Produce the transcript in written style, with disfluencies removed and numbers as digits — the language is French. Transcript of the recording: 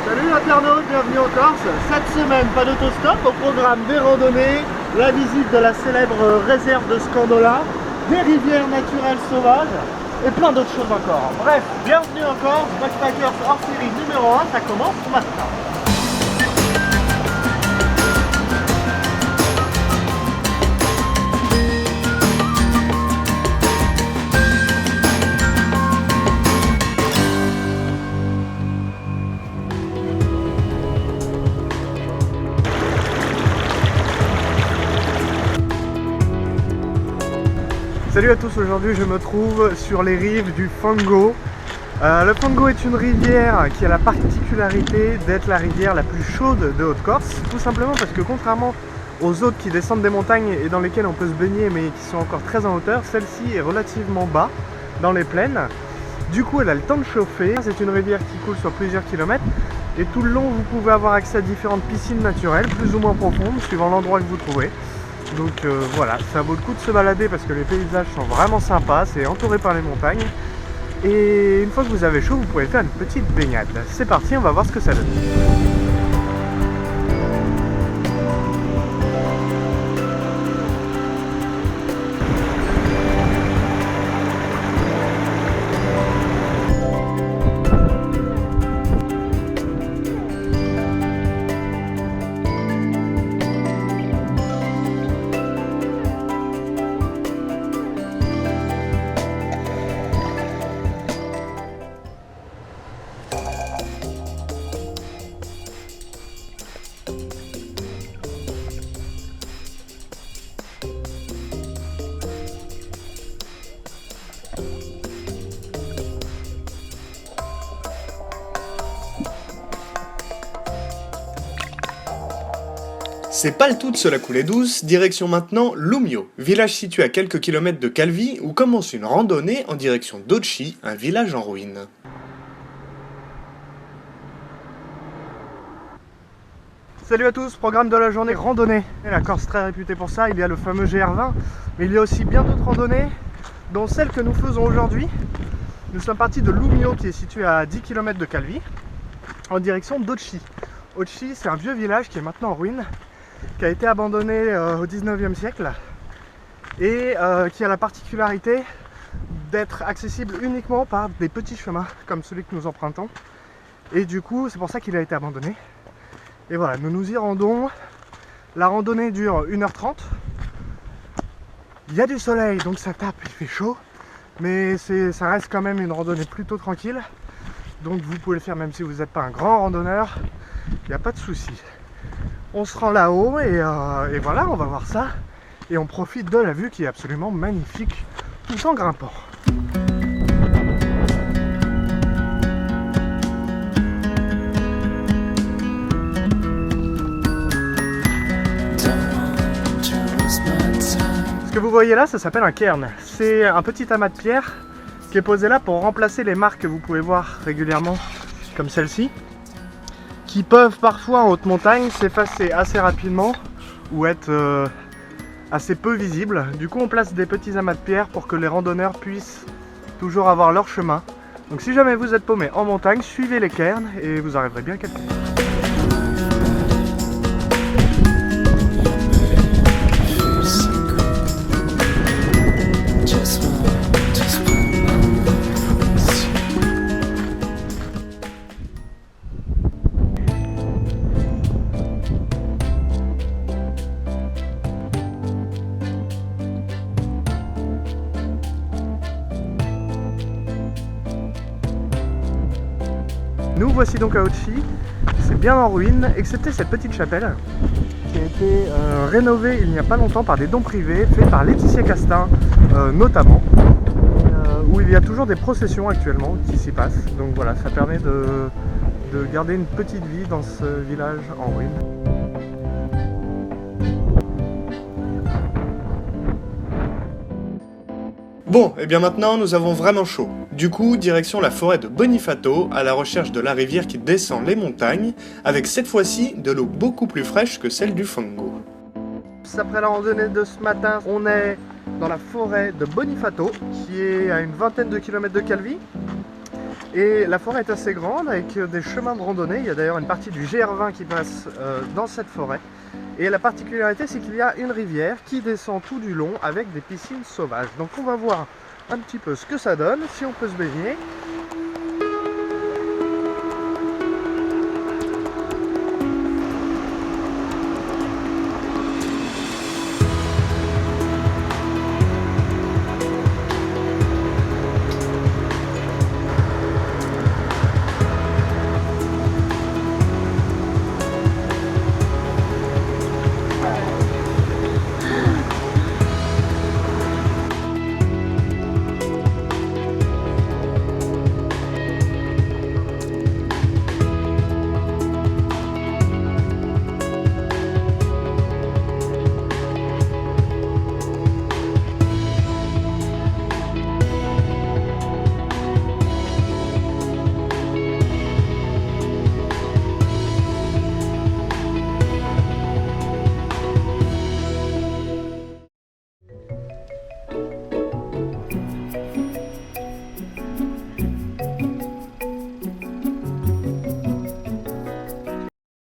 Salut internautes, bienvenue en Corse. Cette semaine, pas d'autostop, au programme des randonnées, la visite de la célèbre réserve de Scandola, des rivières naturelles sauvages et plein d'autres choses encore. Bref, bienvenue en Corse, Backpackers hors série numéro 1, ça commence maintenant. Salut à tous, aujourd'hui je me trouve sur les rives du Fango. Le Fango est une rivière qui a la particularité d'être la rivière la plus chaude de Haute-Corse, tout simplement parce que contrairement aux autres qui descendent des montagnes et dans lesquelles on peut se baigner mais qui sont encore très en hauteur, celle-ci est relativement bas dans les plaines. Du coup elle a le temps de chauffer, c'est une rivière qui coule sur plusieurs kilomètres et tout le long vous pouvez avoir accès à différentes piscines naturelles, plus ou moins profondes, suivant l'endroit que vous trouvez. Donc voilà, ça vaut le coup de se balader parce que les paysages sont vraiment sympas, c'est entouré par les montagnes. Et une fois que vous avez chaud, vous pouvez faire une petite baignade. C'est parti, on va voir ce que ça donne. C'est pas le tout de se la couler douce, direction maintenant Lumio, village situé à quelques kilomètres de Calvi où commence une randonnée en direction d'Occi, un village en ruine. Salut à tous, programme de la journée randonnée. La Corse est très réputée pour ça, il y a le fameux GR20, mais il y a aussi bien d'autres randonnées, dont celle que nous faisons aujourd'hui. Nous sommes partis de Lumio qui est situé à 10 km de Calvi, en direction d'Occi. Occi, c'est un vieux village qui est maintenant en ruine, qui a été abandonné au 19e siècle et qui a la particularité d'être accessible uniquement par des petits chemins comme celui que nous empruntons. Et du coup, c'est pour ça qu'il a été abandonné. Et voilà, nous nous y rendons. La randonnée dure 1h30. Il y a du soleil, donc ça tape, il fait chaud. Mais ça reste quand même une randonnée plutôt tranquille. Donc vous pouvez le faire même si vous n'êtes pas un grand randonneur. Il n'y a pas de souci. On se rend là-haut et voilà, on va voir ça. Et on profite de la vue qui est absolument magnifique, tout en grimpant. Ce que vous voyez là, ça s'appelle un cairn. C'est un petit amas de pierre qui est posé là pour remplacer les marques que vous pouvez voir régulièrement, comme celle-ci, qui peuvent parfois en haute montagne s'effacer assez rapidement ou être assez peu visibles. Du coup on place des petits amas de pierre pour que les randonneurs puissent toujours avoir leur chemin. Donc si jamais vous êtes paumé en montagne, suivez les cairns et vous arriverez bien quelque part. Nous voici donc à Occi, c'est bien en ruine, excepté cette petite chapelle qui a été rénovée il n'y a pas longtemps par des dons privés, faits par Laetitia Castin notamment, où il y a toujours des processions actuellement qui s'y passent. Donc voilà, ça permet de garder une petite vie dans ce village en ruine. Bon, et bien maintenant nous avons vraiment chaud. Du coup, direction la forêt de Bonifato, à la recherche de la rivière qui descend les montagnes, avec cette fois-ci de l'eau beaucoup plus fraîche que celle du Fango. Après la randonnée de ce matin, on est dans la forêt de Bonifato, qui est à une vingtaine de kilomètres de Calvi. Et la forêt est assez grande avec des chemins de randonnée. Il y a d'ailleurs une partie du GR20 qui passe dans cette forêt. Et la particularité, c'est qu'il y a une rivière qui descend tout du long avec des piscines sauvages. Donc on va voir un petit peu ce que ça donne, si on peut se baigner.